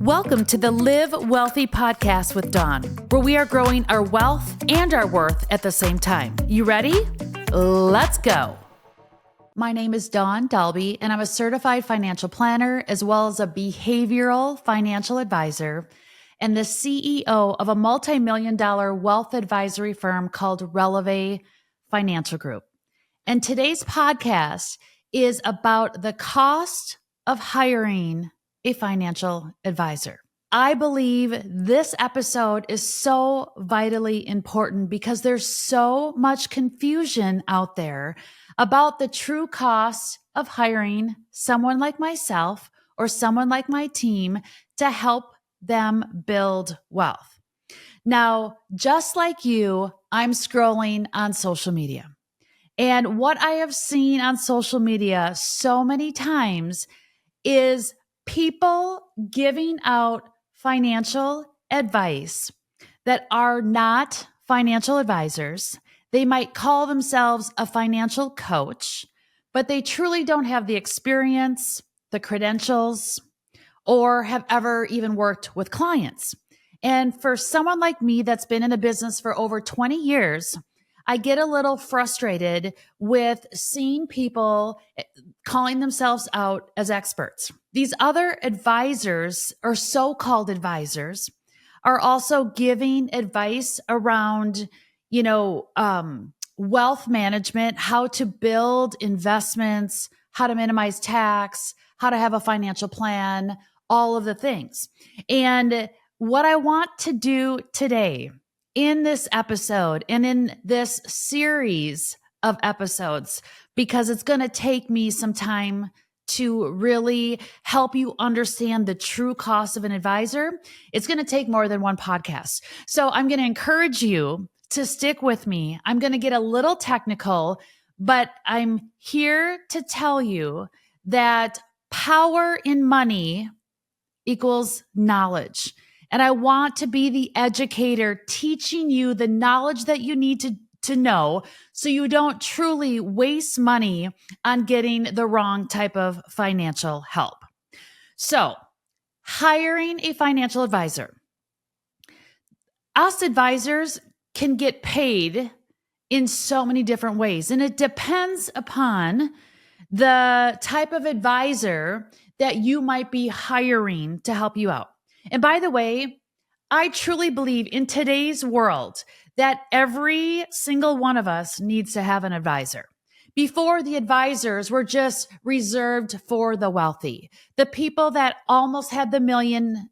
Welcome to the Live Wealthy podcast with Dawn, where we are growing our wealth and our worth at the same time. You ready? Let's go. My name is Dawn Dahlby, and I'm a certified financial planner as well as a behavioral financial advisor and the CEO of a multi-million-dollar wealth advisory firm called Relevé Financial Group. And today's podcast is about the cost of hiring a financial advisor. I believe this episode is so vitally important because there's so much confusion out there about the true cost of hiring someone like myself or someone like my team to help them build wealth. Now, just like you, I'm scrolling on social media. And what I have seen on social media so many times is people giving out financial advice that are not financial advisors. They might call themselves a financial coach, but they truly don't have the experience, the credentials, or have ever even worked with clients. And for someone like me that's been in the business for over 20 years, I get a little frustrated with seeing people calling themselves out as experts. These other advisors or so-called advisors are also giving advice around, wealth management, how to build investments, how to minimize tax, how to have a financial plan, all of the things. And what I want to do today in this episode and in this series of episodes, because it's going to take me some time to really help you understand the true cost of an advisor. It's going to take more than one podcast. So I'm going to encourage you to stick with me. I'm going to get a little technical, but I'm here to tell you that power in money equals knowledge. And I want to be the educator teaching you the knowledge that you need to know so you don't truly waste money on getting the wrong type of financial help. So, hiring a financial advisor. Us advisors can get paid in so many different ways, and it depends upon the type of advisor that you might be hiring to help you out. And by the way, I truly believe in today's world that every single one of us needs to have an advisor. Before, the advisors were just reserved for the wealthy, the people that almost had the $1 million,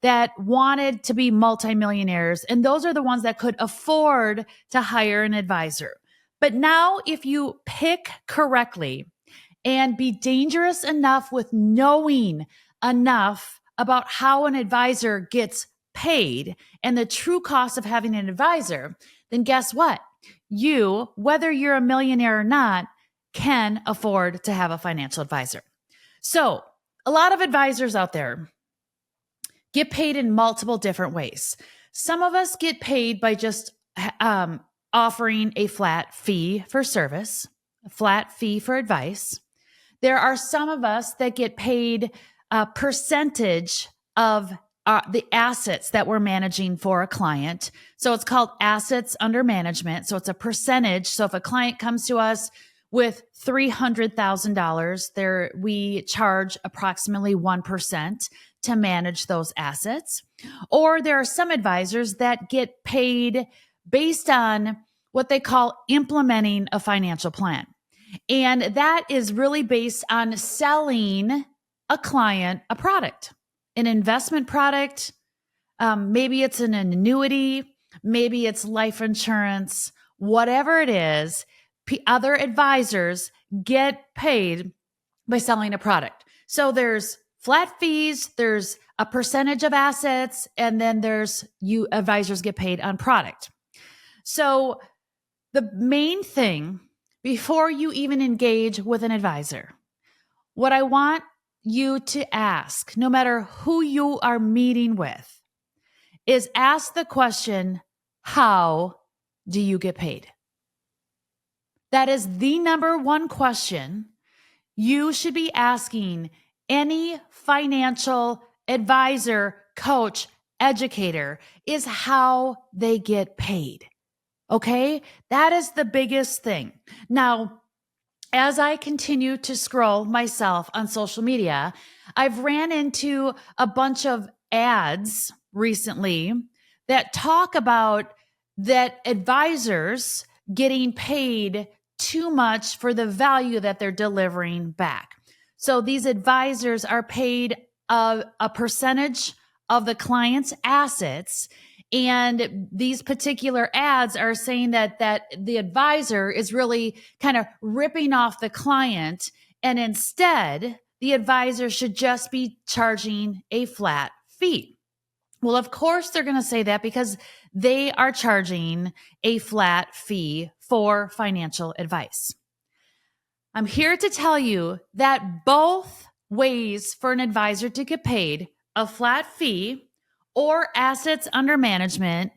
that wanted to be multimillionaires. And those are the ones that could afford to hire an advisor. But now, if you pick correctly and be dangerous enough with knowing enough about how an advisor gets paid and the true cost of having an advisor, then guess what? You, whether you're a millionaire or not, can afford to have a financial advisor. So a lot of advisors out there get paid in multiple different ways. Some of us get paid by just offering a flat fee for service, a flat fee for advice. There are some of us that get paid a percentage of the assets that we're managing for a client. So it's called assets under management. So it's a percentage. So if a client comes to us with $300,000, there we charge approximately 1% to manage those assets. Or there are some advisors that get paid based on what they call implementing a financial plan. And that is really based on selling a client a product, an investment product. Maybe it's an annuity, maybe it's life insurance, whatever it is. Other advisors get paid by selling a product. So there's flat fees, there's a percentage of assets, and then you advisors get paid on product. So the main thing before you even engage with an advisor, what I want you to ask, no matter who you are meeting with, is ask the question, how do you get paid? That is the number one question you should be asking any financial advisor, coach, educator is how they get paid. Okay? That is the biggest thing. Now, as I continue to scroll myself on social media, I've ran into a bunch of ads recently that talk about that advisors getting paid too much for the value that they're delivering back. So these advisors are paid a percentage of the client's assets. And these particular ads are saying that the advisor is really kind of ripping off the client. And instead, the advisor should just be charging a flat fee. Well, of course, they're going to say that because they are charging a flat fee for financial advice. I'm here to tell you that both ways for an advisor to get paid, a flat fee or assets under management,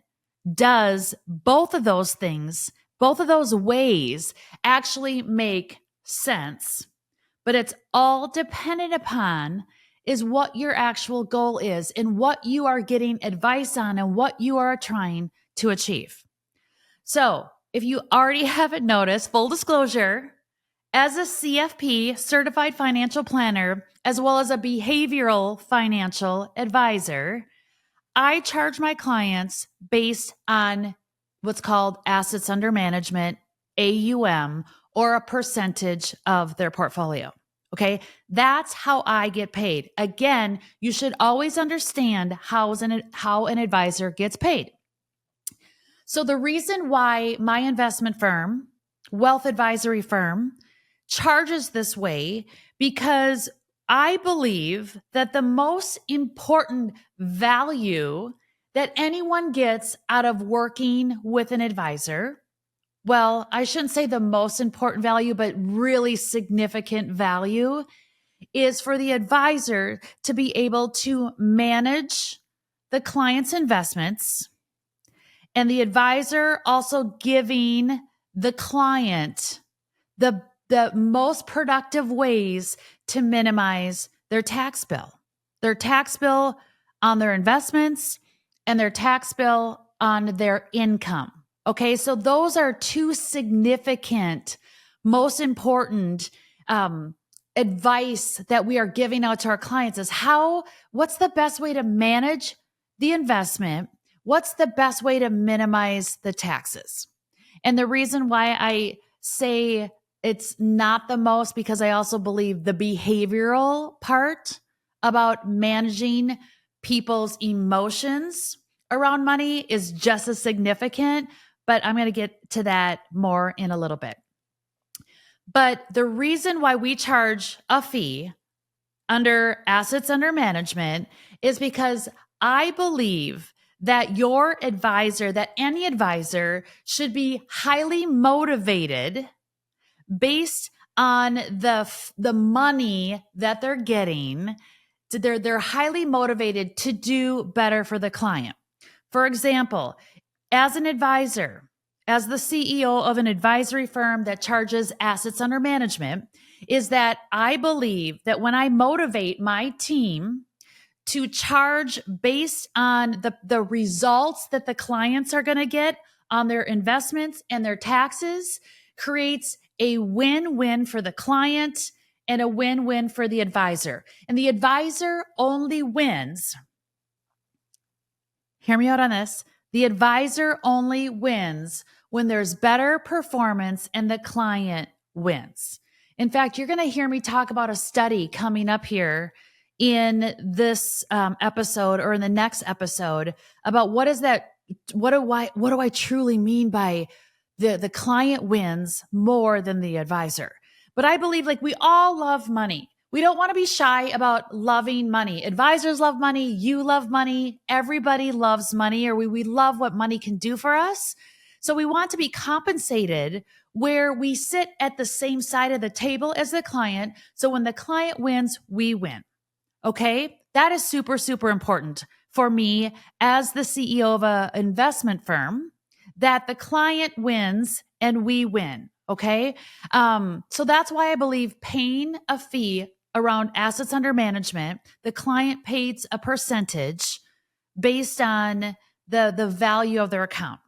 does both of those things, both of those ways actually make sense. But it's all dependent upon is what your actual goal is and what you are getting advice on and what you are trying to achieve. So if you already haven't noticed, full disclosure, as a CFP, certified financial planner, as well as a behavioral financial advisor, I charge my clients based on what's called assets under management, AUM, or a percentage of their portfolio. Okay, that's how I get paid. Again, you should always understand how an advisor gets paid. So the reason why my investment firm, wealth advisory firm, charges this way, because I believe that the most important value that anyone gets out of working with an advisor, well, I shouldn't say the most important value, but really significant value, is for the advisor to be able to manage the client's investments, and the advisor also giving the client the most productive ways to minimize their tax bill on their investments and their tax bill on their income. Okay, so those are two significant, most important advice that we are giving out to our clients is what's the best way to manage the investment? What's the best way to minimize the taxes? And the reason why I say it's not the most, because I also believe the behavioral part about managing people's emotions around money is just as significant, but I'm going to get to that more in a little bit. But the reason why we charge a fee under assets under management is because I believe that your advisor, that any advisor should be highly motivated based on the money that they're getting. They're highly motivated to do better for the client. For example, as an advisor, as the CEO of an advisory firm that charges assets under management, is that I believe that when I motivate my team to charge based on the results that the clients are going to get on their investments and their taxes, creates a win-win for the client and a win-win for the advisor. And the advisor only wins. Hear me out on this. The advisor only wins when there's better performance and the client wins. In fact, you're going to hear me talk about a study coming up here in this episode or in the next episode about what do I truly mean by the client wins more than the advisor. But I believe we all love money. We don't want to be shy about loving money. Advisors love money. You love money. Everybody loves money, or we love what money can do for us. So we want to be compensated where we sit at the same side of the table as the client. So when the client wins, we win. Okay? That is super, super important for me as the CEO of an investment firm, that the client wins and we win. Okay? So that's why I believe paying a fee around assets under management, the client pays a percentage based on the value of their account.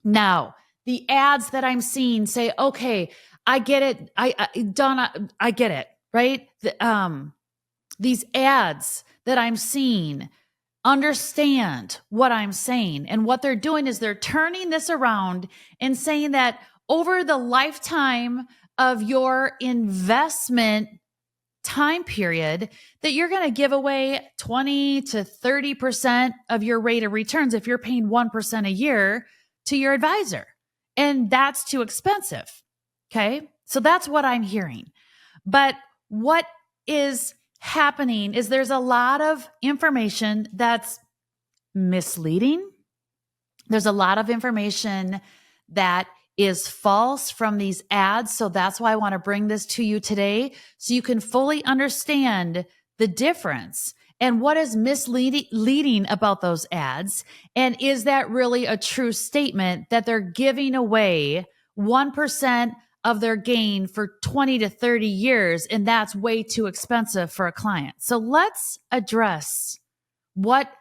Now, the ads that I'm seeing say, okay, I get it. Donna, I get it, right? These ads that I'm seeing understand what I'm saying. And what they're doing is they're turning this around and saying that over the lifetime of your investment time period, that you're going to give away 20 to 30% of your rate of returns if you're paying 1% a year to your advisor. And that's too expensive. Okay. So that's what I'm hearing. But what is happening is there's a lot of information that's misleading. There's a lot of information that is false from these ads. So that's why I want to bring this to you today so you can fully understand the difference and what is misleading about those ads. And is that really a true statement that they're giving away 1% of their gain for 20 to 30 years, and that's way too expensive for a client? So let's address what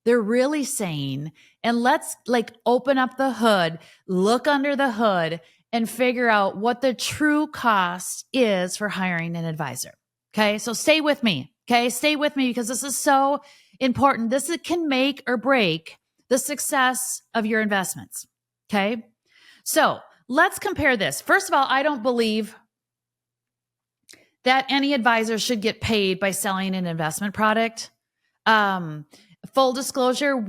they're really saying, and let's open up the hood, look under the hood, and figure out what the true cost is for hiring an advisor. Okay. So stay with me. Okay. Stay with me because this is so important. This can make or break the success of your investments. Okay. So let's compare this. First of all, I don't believe that any advisor should get paid by selling an investment product. Full disclosure,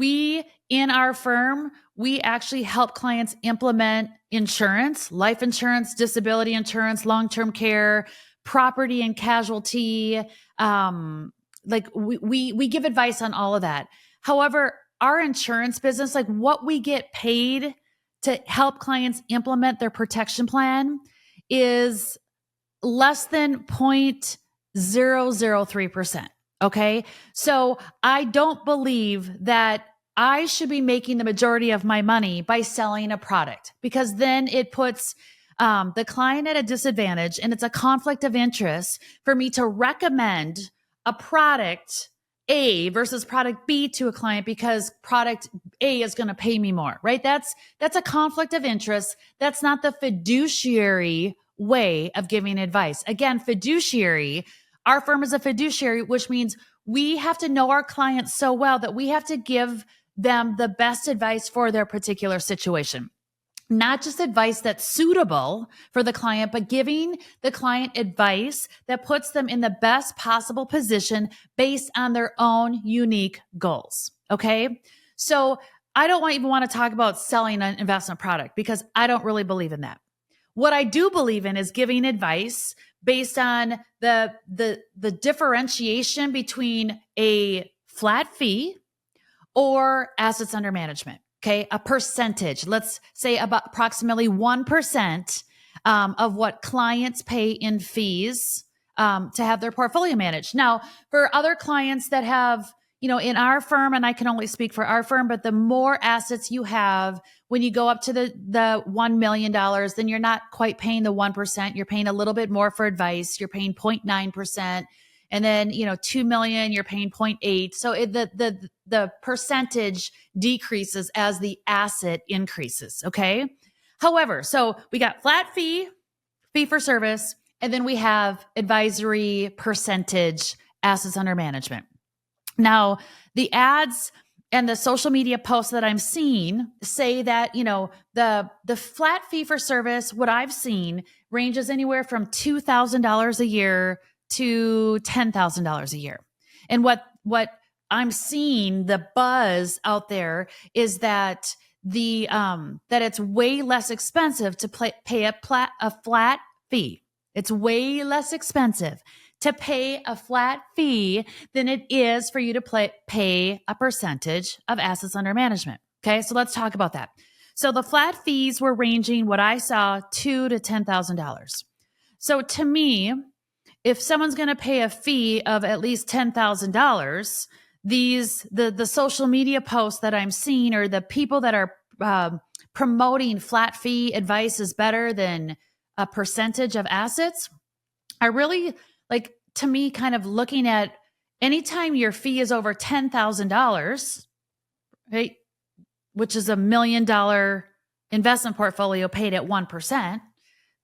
in our firm, we actually help clients implement insurance, life insurance, disability insurance, long-term care, property and casualty. We give advice on all of that. However, our insurance business, what we get paid to help clients implement their protection plan, is less than 0.003%. Okay. So I don't believe that I should be making the majority of my money by selling a product, because then it puts the client at a disadvantage, and it's a conflict of interest for me to recommend a product A versus product B to a client because product A is going to pay me more, right? That's a conflict of interest. That's not the fiduciary way of giving advice. Again, fiduciary, our firm is a fiduciary, which means we have to know our clients so well that we have to give them the best advice for their particular situation. Not just advice that's suitable for the client, but giving the client advice that puts them in the best possible position based on their own unique goals. Okay. So I don't even want to talk about selling an investment product because I don't really believe in that. What I do believe in is giving advice based on the differentiation between a flat fee or assets under management. Okay, a percentage, let's say about approximately 1% of what clients pay in fees to have their portfolio managed. Now, for other clients that have, in our firm, and I can only speak for our firm, but the more assets you have, when you go up to the $1 million, then you're not quite paying the 1%. You're paying a little bit more for advice. You're paying 0.9%. And then, 2 million, you're paying 0.8. So the percentage decreases as the asset increases. Okay. However, so we got flat fee for service, and then we have advisory percentage assets under management. Now, the ads and the social media posts that I'm seeing say that, the flat fee for service, what I've seen ranges anywhere from $2,000 a year to $10,000 a year. And what I'm seeing, the buzz out there is that that it's way less expensive to pay a flat fee. It's way less expensive to pay a flat fee than it is for you to pay a percentage of assets under management. Okay, so let's talk about that. So the flat fees were ranging, what I saw, $2,000 to $10,000. So to me, if someone's going to pay a fee of at least $10,000, the social media posts that I'm seeing, or the people that are promoting flat fee advice is better than a percentage of assets, are really to me kind of looking at anytime your fee is over $10,000, right, which is $1 million investment portfolio paid at 1%,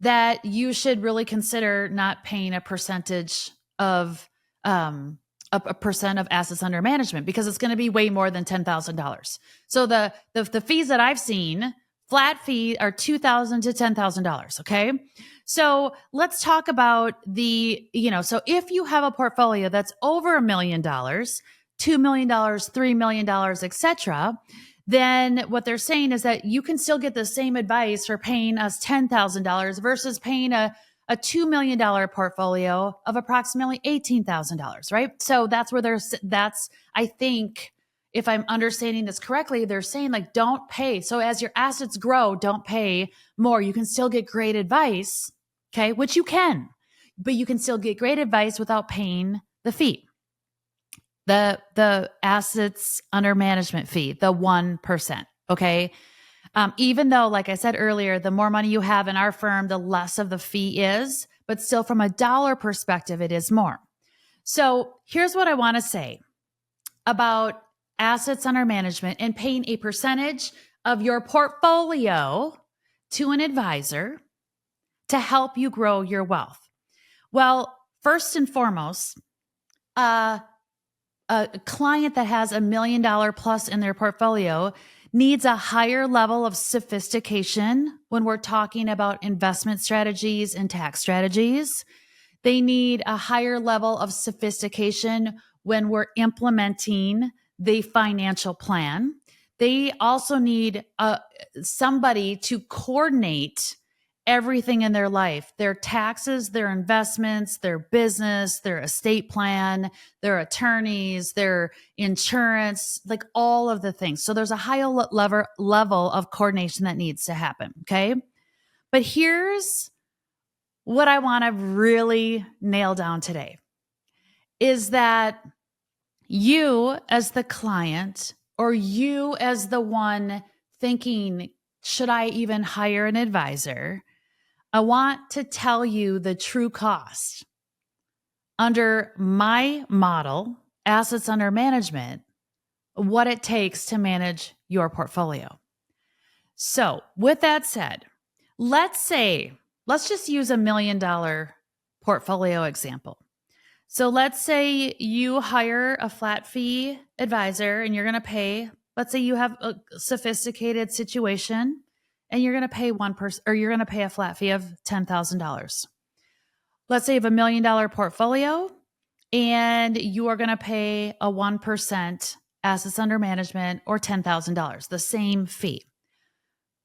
that you should really consider not paying a percentage of a percent of assets under management, because it's going to be way more than $10,000. So the fees that I've seen, flat fee, are $2,000 to $10,000. Okay. So let's talk about so if you have a portfolio that's over $1 million, $2 million, $3 million, etc., then what they're saying is that you can still get the same advice for paying us $10,000 versus paying a $2 million portfolio of approximately $18,000, right? So that's where I think, if I'm understanding this correctly, they're saying like, don't pay. So as your assets grow, don't pay more. You can still get great advice, okay, which you can, but you can still get great advice without paying the fee. The assets under management fee, the 1%. Okay. Even though, like I said earlier, the more money you have in our firm, the less of the fee is, but still from a dollar perspective, it is more. So here's what I want to say about assets under management and paying a percentage of your portfolio to an advisor to help you grow your wealth. Well, first and foremost, a client that has $1 million plus in their portfolio needs a higher level of sophistication when we're talking about investment strategies and tax strategies. They need a higher level of sophistication when we're implementing the financial plan. They also need somebody to coordinate everything in their life, their taxes, their investments, their business, their estate plan, their attorneys, their insurance, like all of the things. So there's a higher level of coordination that needs to happen. Okay. But here's what I want to really nail down today is that you as the client, or you as the one thinking, should I even hire an advisor? I want to tell you the true cost under my model, assets under management, what it takes to manage your portfolio. So with that said, let's just use $1 million portfolio example. So let's say you hire a flat fee advisor and you're going to pay, let's say you have a sophisticated situation and you're going to pay you're going to pay a flat fee of $10,000. Let's say you have $1 million portfolio and you are going to pay a 1% assets under management or $10,000, the same fee.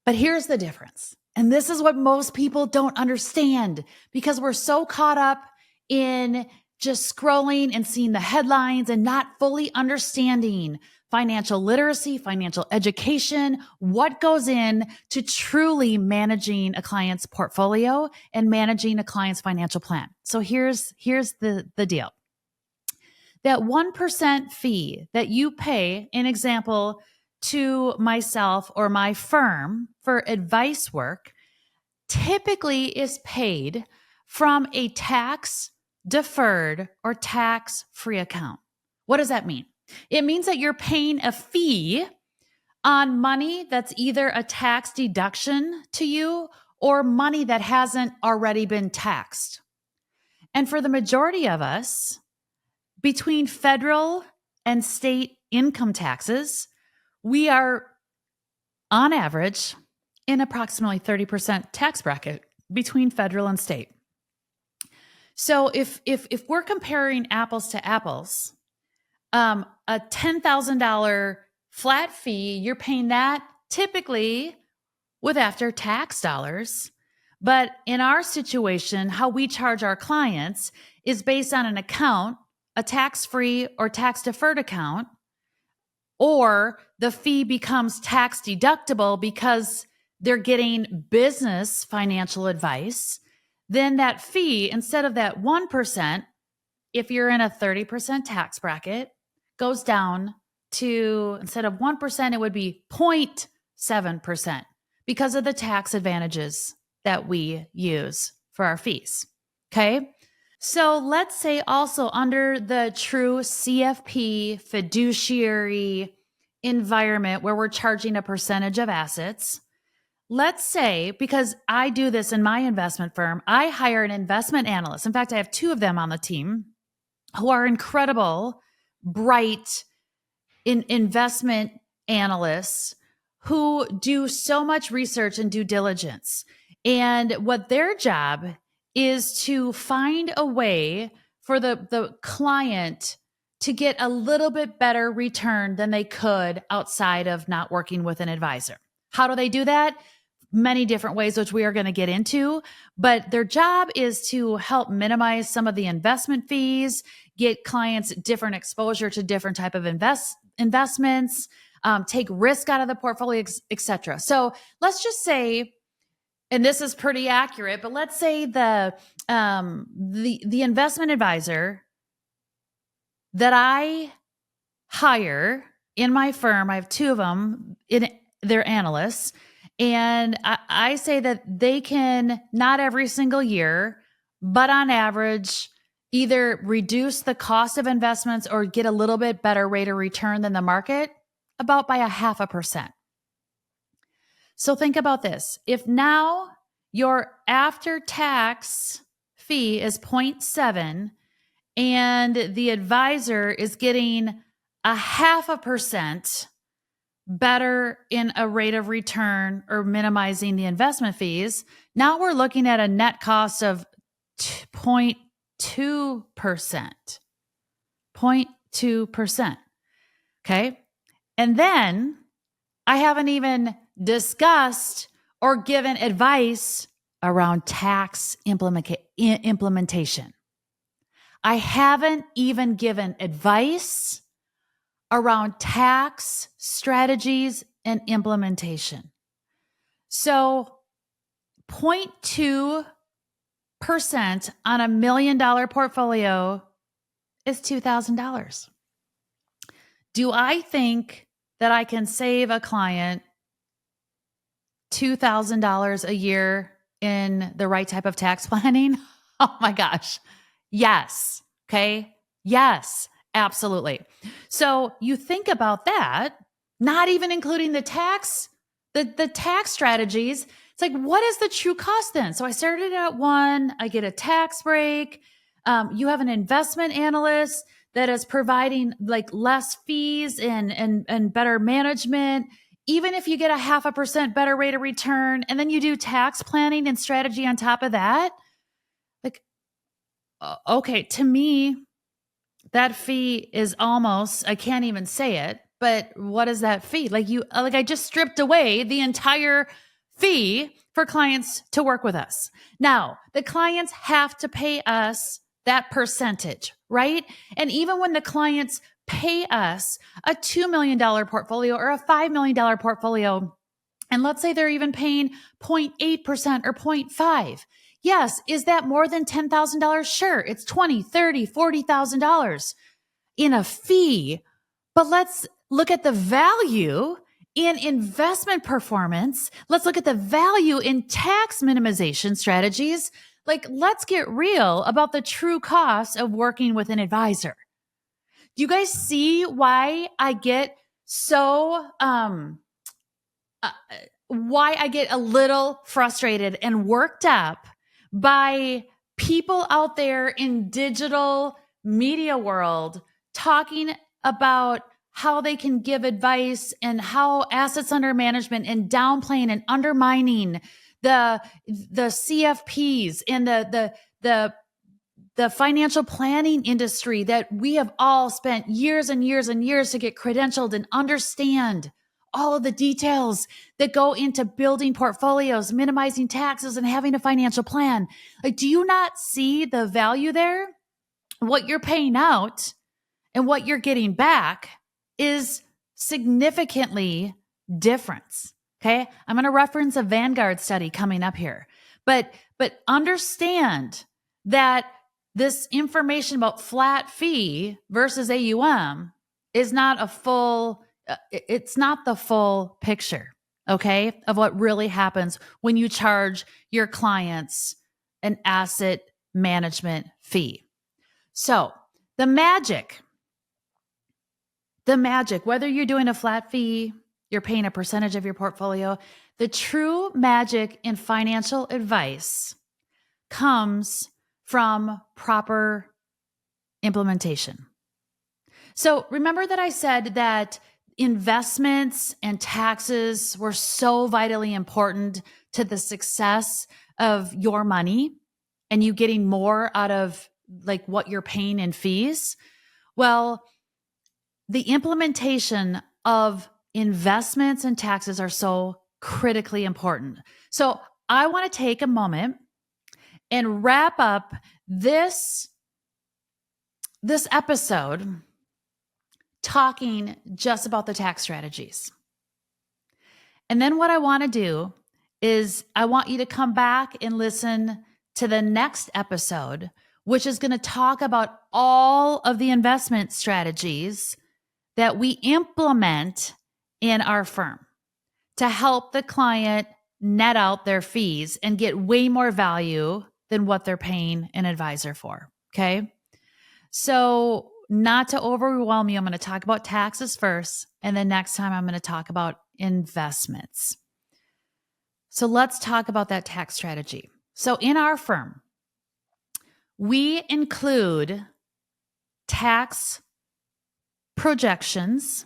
But here's the difference. And this is what most people don't understand, because we're so caught up in just scrolling and seeing the headlines and not fully understanding financial literacy, financial education, what goes in to truly managing a client's portfolio and managing a client's financial plan. So here's the deal. That 1% fee that you pay, in example, to myself or my firm for advice work, typically is paid from a tax deferred or tax-free account. What does that mean? It means that you're paying a fee on money that's either a tax deduction to you or money that hasn't already been taxed. And for the majority of us, between federal and state income taxes, we are on average in approximately 30% tax bracket between federal and state. So if we're comparing apples to apples, a $10,000 flat fee, you're paying that typically with after tax dollars. But in our situation, how we charge our clients is based on an account, a tax-free or tax-deferred account, or the fee becomes tax deductible because they're getting business financial advice. Then that fee, instead of that 1%, if you're in a 30% tax bracket, goes down to, instead of 1%, it would be 0.7% because of the tax advantages that we use for our fees. Okay. So let's say also under the true CFP fiduciary environment where we're charging a percentage of assets, let's say, because I do this in my investment firm, I hire an investment analyst. In fact, I have 2 of them on the team who are incredible, bright investment analysts who do so much research and due diligence. And what their job is to find a way for the client to get a little bit better return than they could outside of not working with an advisor. How do they do that? Many different ways, which we are going to get into, but their job is to help minimize some of the investment fees, get clients different exposure to different type of investments, take risk out of the portfolio, et cetera. So let's just say, and this is pretty accurate, but let's say the investment advisor that I hire in my firm, I have 2 of them, they're analysts, and I say that they can, not every single year, but on average, either reduce the cost of investments or get a little bit better rate of return than the market, about by 0.5%. So think about this. If now your after-tax fee is 0.7 and the advisor is getting 0.5% better in a rate of return or minimizing the investment fees, now we're looking at a net cost of 0.2%. 0.2%. Okay. And then I haven't even discussed or given advice around tax implementation. I haven't even given advice around tax strategies and implementation. So 0.2% on $1 million portfolio is $2,000. Do I think that I can save a client $2,000 a year in the right type of tax planning? Oh my gosh. Yes. Okay. Yes, absolutely. So you think about that, not even including the tax strategies. It's like, what is the true cost then? So I started at 1, I get a tax break. You have an investment analyst that is providing like less fees and better management. Even if you get 0.5% better rate of return, and then you do tax planning and strategy on top of that, like, okay, to me, that fee is almost, I can't even say it, but what is that fee? Like I just stripped away the entire fee for clients to work with us. Now, the clients have to pay us that percentage, right? And even when the clients pay us a $2 million portfolio or a $5 million portfolio, and let's say they're even paying 0.8% or 0.5%. Yes. Is that more than $10,000? Sure. It's $20,000, $30,000, $40,000 in a fee. But let's look at the value in investment performance. Let's look at the value in tax minimization strategies. Like, let's get real about the true cost of working with an advisor. Do you guys see why I get so, why I get a little frustrated and worked up by people out there in digital media world talking about how they can give advice and how assets under management and downplaying and undermining the CFPs and the financial planning industry that we have all spent years and years and years to get credentialed and understand all of the details that go into building portfolios, minimizing taxes, and having a financial plan. Like, do you not see the value there? What you're paying out and what you're getting back is significantly different. Okay. I'm going to reference a Vanguard study coming up here, but understand that this information about flat fee versus AUM is not it's not the full picture, okay, of what really happens when you charge your clients an asset management fee. So the magic, whether you're doing a flat fee, you're paying a percentage of your portfolio, the true magic in financial advice comes from proper implementation. So remember that I said that investments and taxes were so vitally important to the success of your money and you getting more out of like what you're paying in fees. Well, the implementation of investments and taxes are so critically important. So I want to take a moment and wrap up this episode talking just about the tax strategies. And then what I want to do is I want you to come back and listen to the next episode, which is going to talk about all of the investment strategies that we implement in our firm to help the client net out their fees and get way more value than what they're paying an advisor for. Okay. So not to overwhelm you, I'm going to talk about taxes first. And then next time I'm going to talk about investments. So let's talk about that tax strategy. So in our firm, we include tax projections,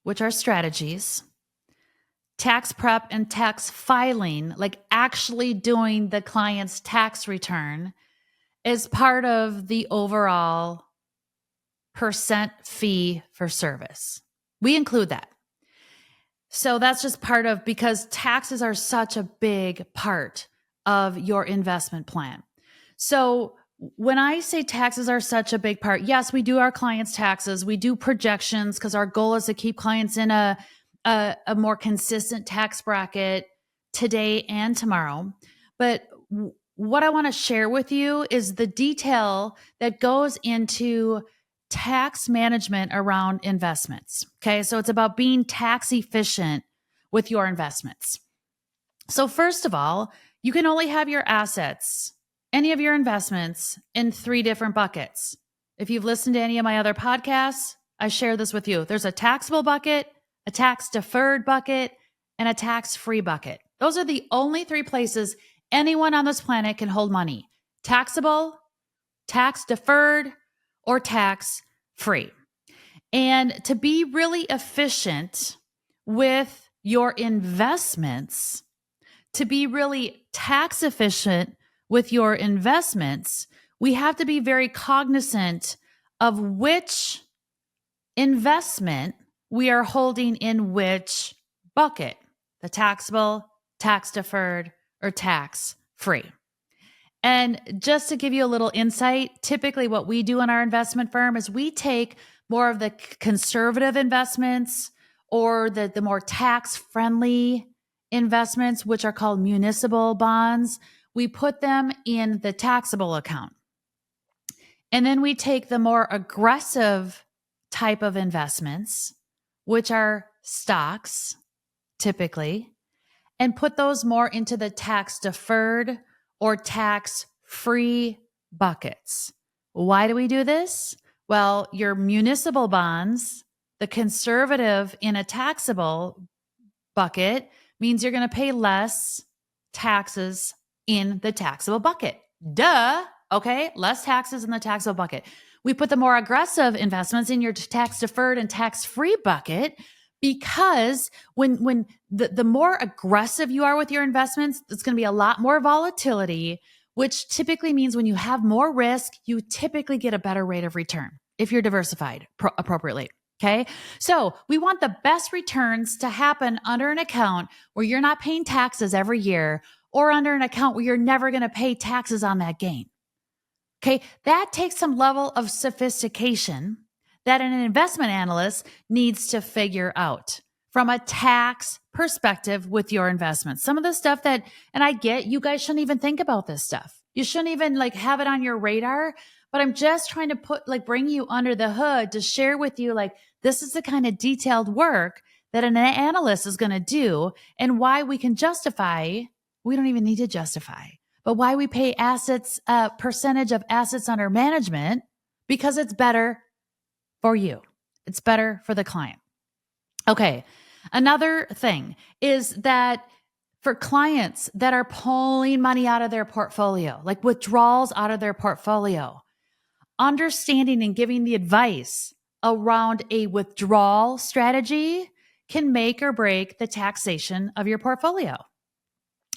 which are strategies, tax prep and tax filing, like actually doing the client's tax return, is part of the overall percent fee for service. We include that. So that's just part of, because taxes are such a big part of your investment plan. So when I say taxes are such a big part, yes, we do our clients' taxes. We do projections because our goal is to keep clients in a more consistent tax bracket today and tomorrow. But what I want to share with you is the detail that goes into tax management around investments. Okay. So it's about being tax efficient with your investments. So first of all, you can only have your assets, any of your investments, in 3 different buckets. If you've listened to any of my other podcasts, I share this with you. There's a taxable bucket, a tax deferred bucket, and a tax free bucket. Those are the only 3 places anyone on this planet can hold money: taxable, tax deferred, or tax free. And to be really efficient with your investments, to be really tax efficient with your investments, we have to be very cognizant of which investment we are holding in which bucket: the taxable, tax deferred, or tax free. And just to give you a little insight, typically what we do in our investment firm is we take more of the conservative investments or the more tax-friendly investments, which are called municipal bonds. We put them in the taxable account. And then we take the more aggressive type of investments, which are stocks, typically, and put those more into the tax-deferred or tax-free buckets. Why do we do this? Well, your municipal bonds, the conservative in a taxable bucket, means you're going to pay less taxes in the taxable bucket. Duh. Okay. Less taxes in the taxable bucket. We put the more aggressive investments in your tax-deferred and tax-free bucket, because when the more aggressive you are with your investments, it's going to be a lot more volatility, which typically means when you have more risk, you typically get a better rate of return if you're diversified appropriately. Okay. So we want the best returns to happen under an account where you're not paying taxes every year, or under an account where you're never going to pay taxes on that gain. Okay. That takes some level of sophistication that an investment analyst needs to figure out from a tax perspective with your investments. Some of the stuff that, and I get, you guys shouldn't even think about this stuff. You shouldn't even have it on your radar, but I'm just trying to bring you under the hood to share with you, this is the kind of detailed work that an analyst is going to do, and why we can justify, we don't even need to justify, but why we pay assets, percentage of assets under management, because it's better for you. It's better for the client. Okay. Another thing is that for clients that are pulling money out of their portfolio, like withdrawals out of their portfolio, understanding and giving the advice around a withdrawal strategy can make or break the taxation of your portfolio.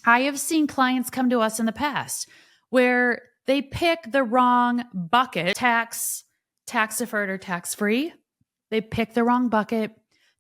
I have seen clients come to us in the past where they pick the wrong bucket, tax deferred or tax free. They pick the wrong bucket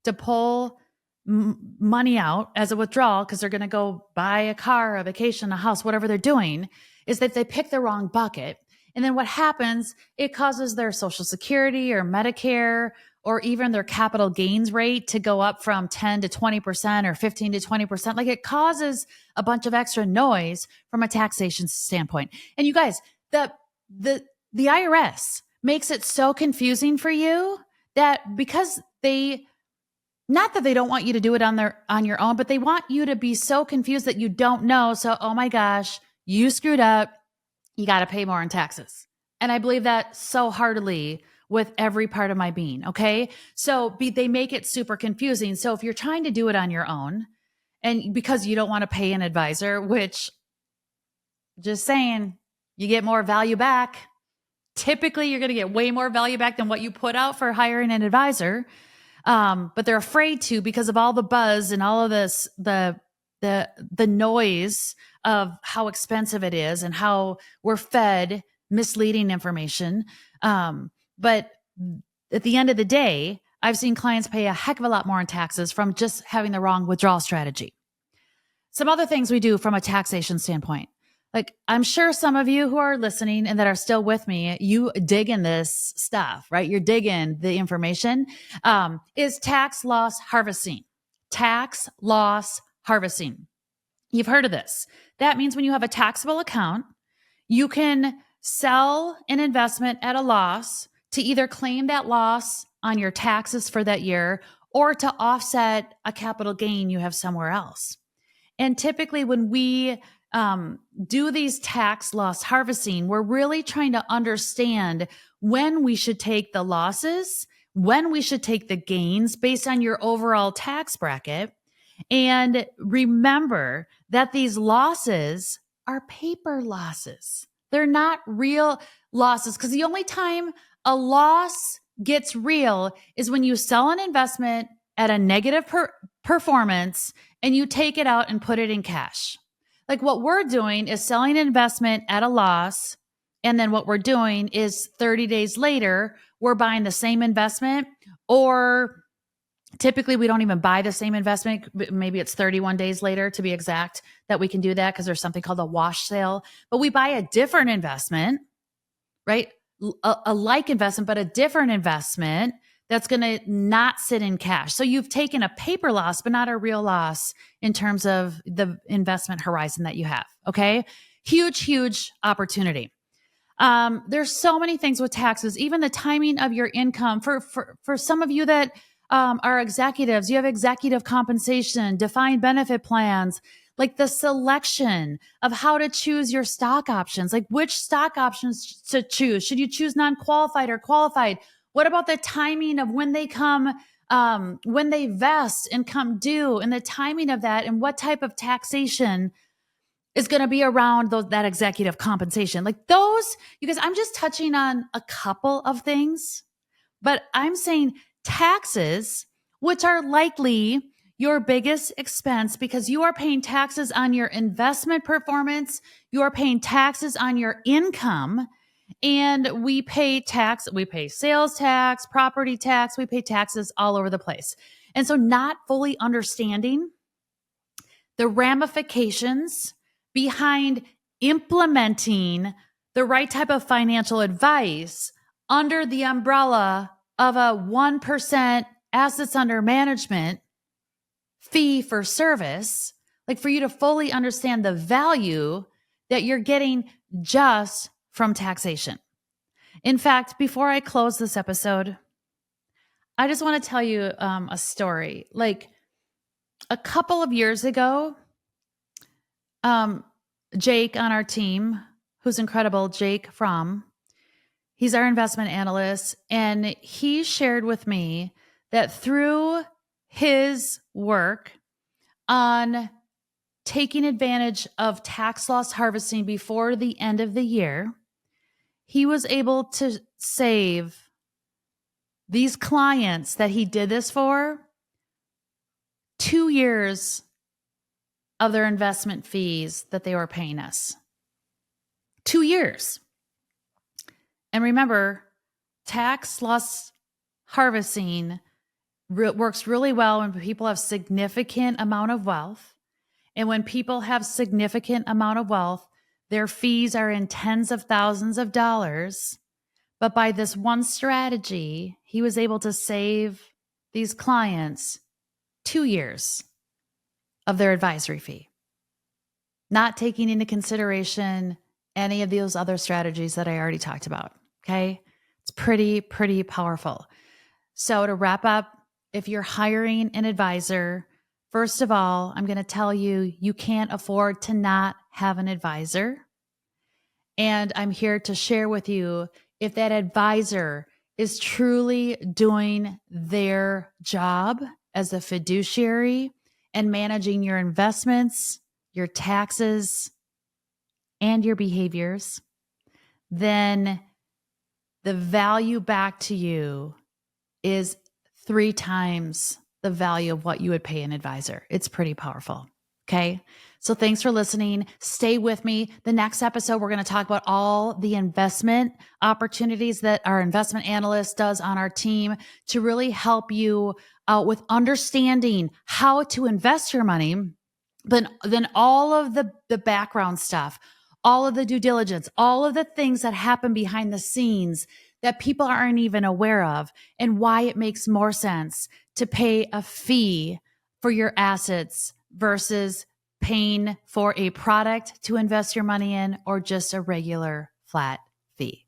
to pull money out as a withdrawal because they're going to go buy a car, a vacation, a house, whatever they're doing, is that they pick the wrong bucket. And then what happens, it causes their Social Security or Medicare or even their capital gains rate to go up from 10 to 20% or 15 to 20%. Like, it causes a bunch of extra noise from a taxation standpoint. And you guys, the IRS makes it so confusing for you that because not that they don't want you to do it on your own, but they want you to be so confused that you don't know. So, oh my gosh, you screwed up. You got to pay more in taxes. And I believe that so heartily with every part of my being. Okay. So they make it super confusing. So if you're trying to do it on your own and because you don't want to pay an advisor, which, just saying, you get more value back. Typically, you're going to get way more value back than what you put out for hiring an advisor. But they're afraid to because of all the buzz and all of this, the noise of how expensive it is and how we're fed misleading information. But at the end of the day, I've seen clients pay a heck of a lot more in taxes from just having the wrong withdrawal strategy. Some other things we do from a taxation standpoint. Like, I'm sure some of you who are listening and that are still with me, you dig in this stuff, right? You're digging the information, is tax loss harvesting. Tax loss harvesting. You've heard of this. That means when you have a taxable account, you can sell an investment at a loss to either claim that loss on your taxes for that year or to offset a capital gain you have somewhere else. And typically when we do these tax loss harvesting, we're really trying to understand when we should take the losses, when we should take the gains based on your overall tax bracket. And remember that these losses are paper losses. They're not real losses, because the only time a loss gets real is when you sell an investment at a negative performance and you take it out and put it in cash. Like, what we're doing is selling an investment at a loss. And then what we're doing is 30 days later, we're buying the same investment, or typically we don't even buy the same investment. Maybe it's 31 days later to be exact that we can do that, because there's something called a wash sale. But we buy a different investment, right? A like investment, but a different investment that's going to not sit in cash. So you've taken a paper loss, but not a real loss in terms of the investment horizon that you have. Okay. Huge, huge opportunity. There's so many things with taxes, even the timing of your income. For some of you that are executives, you have executive compensation, defined benefit plans, like the selection of how to choose your stock options, like which stock options to choose. Should you choose non-qualified or qualified? What about the timing of when they come, when they vest and come due, and the timing of that, and what type of taxation is going to be around that executive compensation? Like those, you guys, I'm just touching on a couple of things, but I'm saying taxes, which are likely your biggest expense, because you are paying taxes on your investment performance, you are paying taxes on your income. And we pay sales tax, property tax, we pay taxes all over the place. And so not fully understanding the ramifications behind implementing the right type of financial advice under the umbrella of a 1% assets under management fee for service, like for you to fully understand the value that you're getting just from taxation. In fact, before I close this episode, I just want to tell you a story. Like a couple of years ago, Jake on our team, who's incredible, Jake he's our investment analyst, and he shared with me that through his work on taking advantage of tax loss harvesting before the end of the year, he was able to save these clients that he did this for 2 years of their investment fees that they were paying us. 2 years. And remember, tax loss harvesting works really well when people have significant amount of wealth. And when people have significant amount of wealth, their fees are in tens of thousands of dollars. But by this one strategy, he was able to save these clients 2 years of their advisory fee, not taking into consideration any of those other strategies that I already talked about. Okay. It's pretty powerful. So to wrap up, if you're hiring an advisor, first of all, I'm going to tell you, you can't afford to not have an advisor. And I'm here to share with you if that advisor is truly doing their job as a fiduciary and managing your investments, your taxes, and your behaviors, then the value back to you is 3 times the value of what you would pay an advisor. It's pretty powerful. Okay. So thanks for listening. Stay with me. The next episode, we're going to talk about all the investment opportunities that our investment analyst does on our team to really help you out with understanding how to invest your money. Then all of the background stuff, all of the due diligence, all of the things that happen behind the scenes that people aren't even aware of, and why it makes more sense to pay a fee for your assets versus paying for a product to invest your money in or just a regular flat fee.